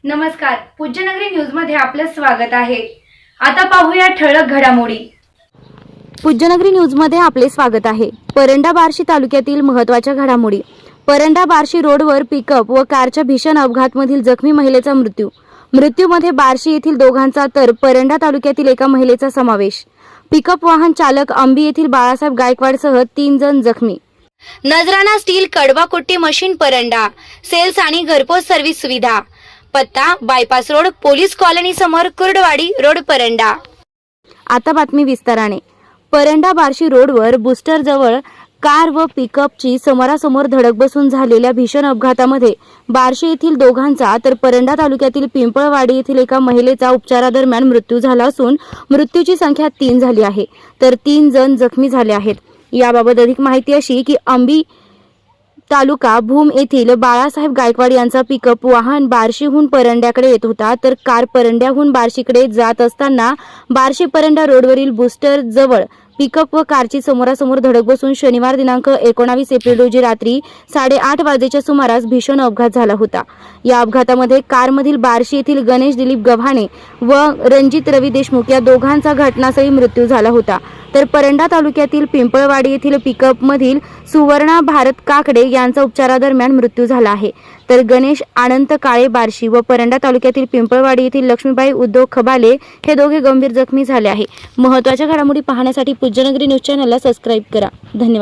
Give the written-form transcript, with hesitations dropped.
नमस्कार, पूज्यनगरी न्यूज मध्ये आपलं स्वागत आहे। आता पाहूया ठळक घडामोडी। पूज्यनगरी न्यूज मध्ये आपले स्वागत आहे। परंडा बार्शी तालुक्यातील महत्त्वाच्या घडामोडी। परंडा बार्शी रोडवर पिकअप व कारच्या भीषण अपघातामधील जखमी महिलेचा मृत्यूमध्ये बार्शी येथील दोघांचा तर परंडा तालुक्यातील एका महिलेचा समावेश। पिकअप वाहन चालक अंबी येथील बाळासाहेब गायकवाडसह 3 जण जखमी। नजराणा स्टील कडवाकोट्टी मशीन परंडा सेल्स आणि घरपोच सर्व्हिस सुविधा। पत्ता बायपास रोड पोलीस कॉलनी समोर कुर्डवाडी रोड परंडा। आता बातमी विस्ताराने। परंडा बार्शी रोडवर बुस्टर जवळ कार व पिकअपची समोरासमोर धडक बसून झालेल्या भीषण अपघातामध्ये बार्शी येथील दोघांचा तर परंडा तालुक्यातील पिंपळवाडी येथील एका महिलेचा उपचारादरम्यान मृत्यू झाला असून मृत्यूची संख्या 3 झाली आहे, तर 3 जण जखमी झाले आहेत। याबाबत अधिक माहिती अशी की अंबी तालुका भूम येथील बाळासाहेब गायकवाड यांचा पिकअप वाहन बार्शीहून परंड्याकडे येत होता, तर कार परंड्याहून बार्शीकडे जात असताना बार्शी परंडा रोडवरील बुस्टर जवळ पिकअप व कारची समोरासमोर धडक बसून शनिवार दिनांक 19 एप्रिल रोजी रात्री 8:30 वाजेच्या सुमारास भीषण अपघात झाला होता। या अपघातामध्ये कारमधील बार्शी येथील गणेश दिलीप गव्हाणे व रणजित रवी देशमुख या दोघांचा घटनास्थळी मृत्यू झाला होता, तर परंडा तालुक्यातील पिंपळवाडी येथील पिकअप मधील सुवर्णा भारत काकडे यांचा उपचारादरम्यान मृत्यू झाला आहे, तर गणेश अनंत काळे बार्शी व परंडा तालुक्यातील पिंपळवाडी येथील लक्ष्मीबाई उद्धव खबाले हे दोघे गंभीर जखमी झाले आहे। महत्त्वाच्या घडामोडी पाहण्यासाठी पूज्यनगरी न्यूज चॅनलला सबस्क्राइब करा। धन्यवाद।